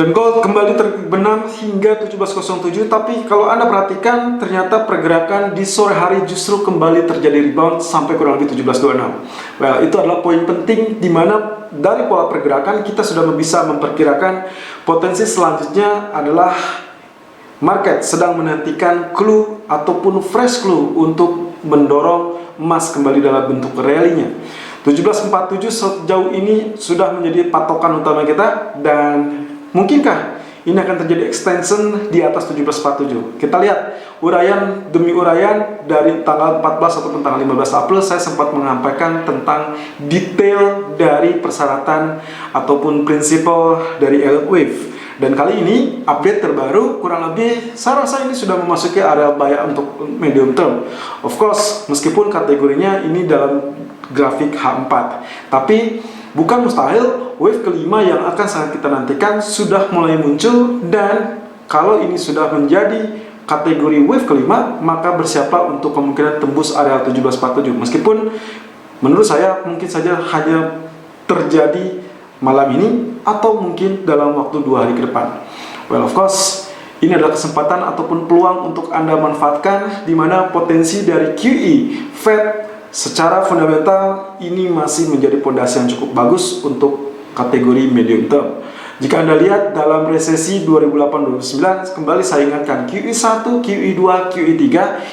Dan gold kembali terbenam hingga 17.07, tapi kalau Anda perhatikan ternyata pergerakan di sore hari justru kembali terjadi rebound sampai kurang lebih 17.26. Well, itu adalah poin penting di mana dari pola pergerakan kita sudah bisa memperkirakan potensi selanjutnya adalah market sedang menantikan clue ataupun fresh clue untuk mendorong emas kembali dalam bentuk rally-nya. 17.47 sejauh ini sudah menjadi patokan utama kita, dan mungkinkah ini akan terjadi extension di atas 17.47? Kita lihat uraian demi uraian dari tanggal 14 ataupun tanggal 15 April. Saya sempat menyampaikan tentang detail dari persyaratan ataupun prinsipal dari Elliott Wave. Dan kali ini update terbaru, kurang lebih saya rasa ini sudah memasuki area buy untuk medium term. Of course, meskipun kategorinya ini dalam grafik H4, tapi bukan mustahil wave kelima yang akan sangat kita nantikan sudah mulai muncul. Dan kalau ini sudah menjadi kategori wave kelima, maka bersiaplah untuk kemungkinan tembus area 17.47. Meskipun menurut saya mungkin saja hanya terjadi malam ini atau mungkin dalam waktu 2 hari ke depan. Well, of course, ini adalah kesempatan ataupun peluang untuk Anda manfaatkan, di mana potensi dari QE Fed secara fundamental ini masih menjadi pondasi yang cukup bagus untuk kategori medium term. Jika Anda lihat dalam resesi 2008-2009, kembali saya ingatkan, QE1, QE2, QE3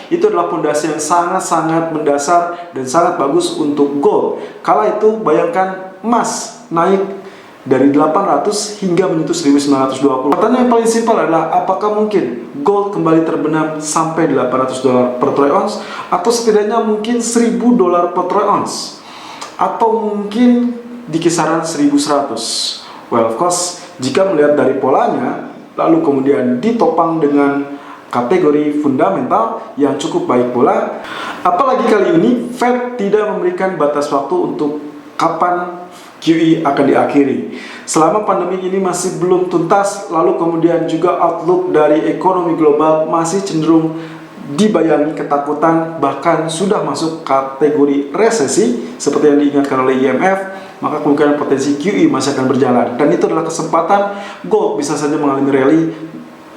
itu adalah pondasi yang sangat-sangat mendasar dan sangat bagus untuk gold. Kala itu bayangkan emas naik dari 800 hingga menyentuh 1920. Pertanyaan yang paling simpel adalah, apakah mungkin gold kembali terbenam sampai $800 per troy ounce, atau setidaknya mungkin $1.000 per troy ounce, atau mungkin di kisaran 1.100? Well, of course, jika melihat dari polanya lalu kemudian ditopang dengan kategori fundamental yang cukup baik pula, apalagi kali ini Fed tidak memberikan batas waktu untuk kapan QE akan diakhiri. Selama pandemi ini masih belum tuntas, lalu kemudian juga outlook dari ekonomi global masih cenderung dibayangi ketakutan, bahkan sudah masuk kategori resesi seperti yang diingatkan oleh IMF, maka kemungkinan potensi QE masih akan berjalan. Dan itu adalah kesempatan gold bisa saja mengalami rally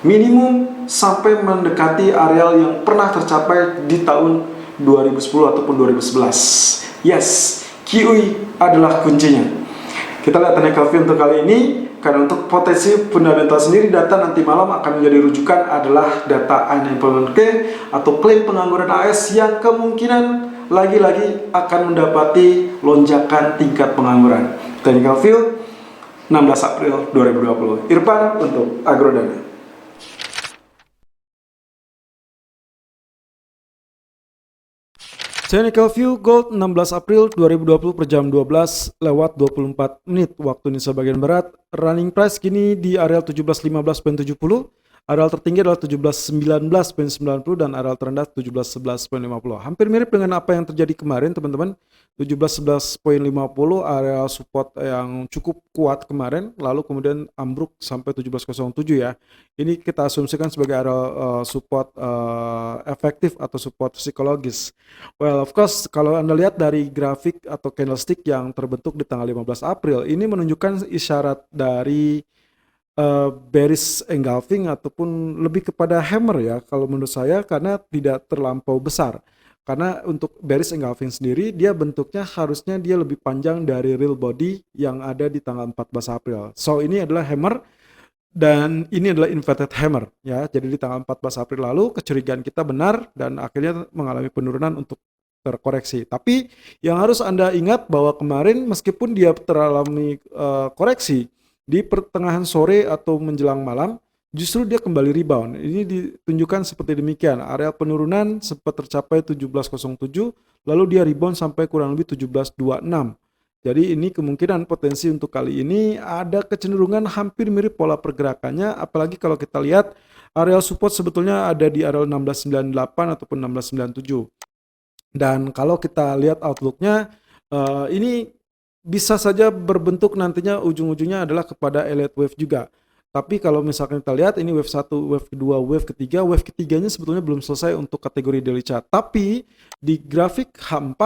minimum sampai mendekati areal yang pernah tercapai di tahun 2010 ataupun 2011. Yes, QE adalah kuncinya. Kita lihat technical view untuk kali ini, karena untuk potensi fundamental sendiri data nanti malam akan menjadi rujukan adalah data unemployment claim atau klaim pengangguran AS yang kemungkinan lagi-lagi akan mendapati lonjakan tingkat pengangguran. Technical view 16 April 2020. Irfan untuk Agrodana. Technical view gold 16 April 2020 per jam 12:24 waktu Indonesia bagian barat. Running price kini di areal 17.15.70, areal tertinggi adalah 17.19.90 dan areal terendah 17.11.50. Hampir mirip dengan apa yang terjadi kemarin, teman-teman. 17.11.50 area support yang cukup kuat kemarin, lalu kemudian ambruk sampai 17.07 ya. Ini kita asumsikan sebagai area support efektif atau support psikologis. Well, of course, kalau Anda lihat dari grafik atau candlestick yang terbentuk di tanggal 15 April, ini menunjukkan isyarat dari bearish engulfing ataupun lebih kepada hammer ya kalau menurut saya, karena tidak terlampau besar. Karena untuk bearish engulfing sendiri dia bentuknya harusnya dia lebih panjang dari real body yang ada di tanggal 14 April. So ini adalah hammer dan ini adalah inverted hammer ya. Jadi di tanggal 14 April lalu kecurigaan kita benar dan akhirnya mengalami penurunan untuk terkoreksi. Tapi yang harus Anda ingat bahwa kemarin meskipun dia teralami koreksi di pertengahan sore atau menjelang malam, justru dia kembali rebound. Ini ditunjukkan seperti demikian. Area penurunan sempat tercapai 17.07, lalu dia rebound sampai kurang lebih 17.26. Jadi ini kemungkinan potensi untuk kali ini ada kecenderungan hampir mirip pola pergerakannya, apalagi kalau kita lihat area support sebetulnya ada di area 16.98 ataupun 16.97. Dan kalau kita lihat outlooknya, ini bisa saja berbentuk nantinya ujung-ujungnya adalah kepada Elliott Wave juga. Tapi kalau misalkan kita lihat ini wave 1, wave kedua, wave ketiganya sebetulnya belum selesai untuk kategori daily chart. Tapi di grafik H4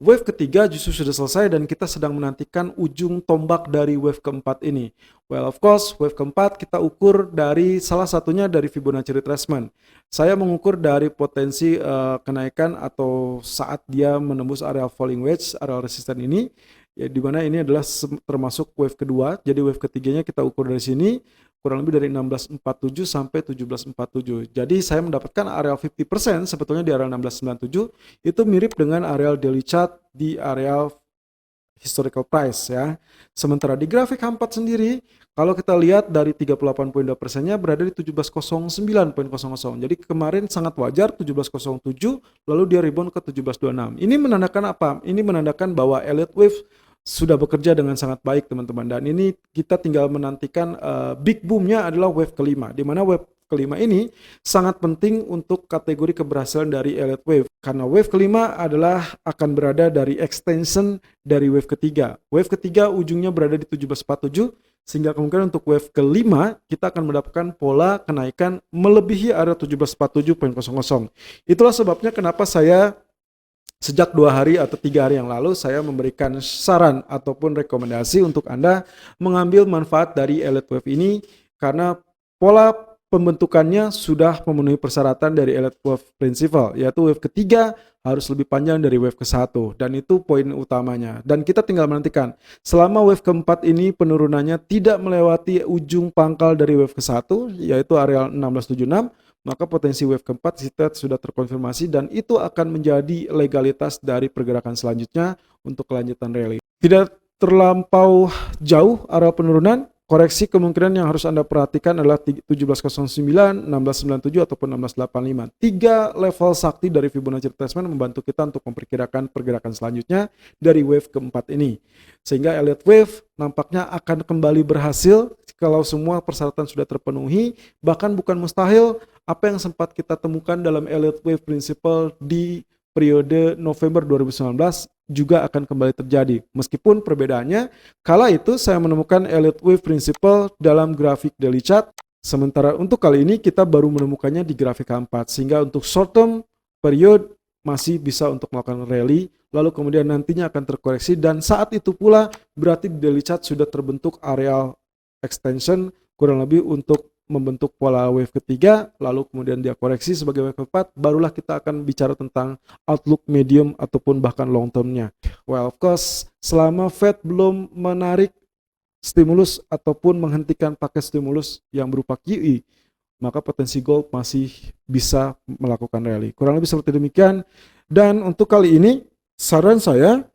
wave ketiga justru sudah selesai dan kita sedang menantikan ujung tombak dari wave keempat ini. Well, of course, wave keempat kita ukur dari salah satunya dari Fibonacci retracement. Saya mengukur dari potensi kenaikan atau saat dia menembus area falling wedge, area resisten ini, ya, di mana ini adalah termasuk wave kedua. Jadi wave ketiganya kita ukur dari sini, kurang lebih dari 1647 sampai 1747. Jadi saya mendapatkan area 50% sebetulnya di area 1697 itu mirip dengan area daily chart di area historical price ya. Sementara di grafik H4 sendiri, kalau kita lihat dari 38.2%-nya berada di 1709.00. Jadi kemarin sangat wajar 1707, lalu dia rebound ke 1726. Ini menandakan apa? Ini menandakan bahwa Elliott Wave sudah bekerja dengan sangat baik teman-teman, dan ini kita tinggal menantikan big boomnya adalah wave kelima, di mana wave kelima ini sangat penting untuk kategori keberhasilan dari Elliott Wave, karena wave kelima adalah akan berada dari extension dari wave ketiga. Wave ketiga ujungnya berada di 1747, sehingga kemungkinan untuk wave kelima kita akan mendapatkan pola kenaikan melebihi area 1747.00. Itulah sebabnya kenapa saya sejak 2 hari atau 3 hari yang lalu saya memberikan saran ataupun rekomendasi untuk Anda mengambil manfaat dari Elliott Wave ini, karena pola pembentukannya sudah memenuhi persyaratan dari Elliott Wave Principle, yaitu wave ketiga harus lebih panjang dari wave ke-1, dan itu poin utamanya. Dan kita tinggal menantikan selama wave keempat ini penurunannya tidak melewati ujung pangkal dari wave ke-1, yaitu area 1676, maka potensi wave keempat kita sudah terkonfirmasi, dan itu akan menjadi legalitas dari pergerakan selanjutnya untuk kelanjutan rally. Tidak terlampau jauh arah penurunan, koreksi kemungkinan yang harus Anda perhatikan adalah 1709, 1697 ataupun 1685. 3 level sakti dari Fibonacci retracement membantu kita untuk memperkirakan pergerakan selanjutnya dari wave keempat ini. Sehingga Elliott Wave nampaknya akan kembali berhasil kalau semua persyaratan sudah terpenuhi, bahkan bukan mustahil apa yang sempat kita temukan dalam Elliott Wave Principle di periode November 2019 juga akan kembali terjadi. Meskipun perbedaannya, kala itu saya menemukan Elliott Wave Principle dalam grafik daily chart, sementara untuk kali ini kita baru menemukannya di grafik H4, sehingga untuk short term period masih bisa untuk melakukan rally, lalu kemudian nantinya akan terkoreksi, dan saat itu pula berarti di daily chart sudah terbentuk area extension kurang lebih untuk membentuk pola wave ketiga, lalu kemudian dia koreksi sebagai wave keempat, barulah kita akan bicara tentang outlook medium ataupun bahkan long termnya. Well, of course, selama Fed belum menarik stimulus ataupun menghentikan paket stimulus yang berupa QE, maka potensi gold masih bisa melakukan rally. Kurang lebih seperti demikian. Dan untuk kali ini, saran saya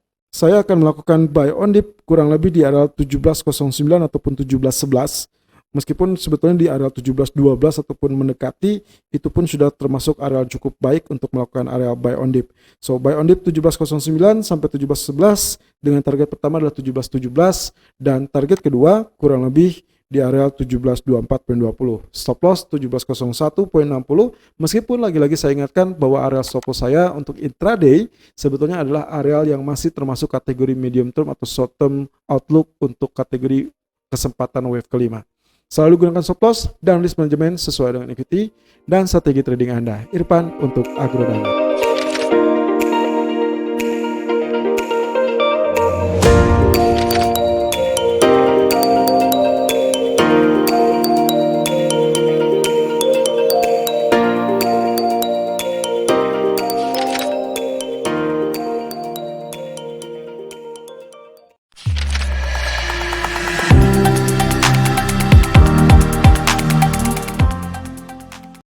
akan melakukan buy on dip kurang lebih di area 1709 ataupun 1711. Meskipun sebetulnya di area 1712 ataupun mendekati, itu pun sudah termasuk area cukup baik untuk melakukan area buy on dip. So buy on dip 1709 sampai 1711 dengan target pertama adalah 1717 dan target kedua kurang lebih di area 1724.20. Stop loss 1701.60. Meskipun lagi-lagi saya ingatkan bahwa area stop loss saya untuk intraday sebetulnya adalah area yang masih termasuk kategori medium term atau short term outlook untuk kategori kesempatan wave kelima. Selalu gunakan stop loss dan risk management sesuai dengan equity dan strategi trading Anda. Irfan untuk Agrodana.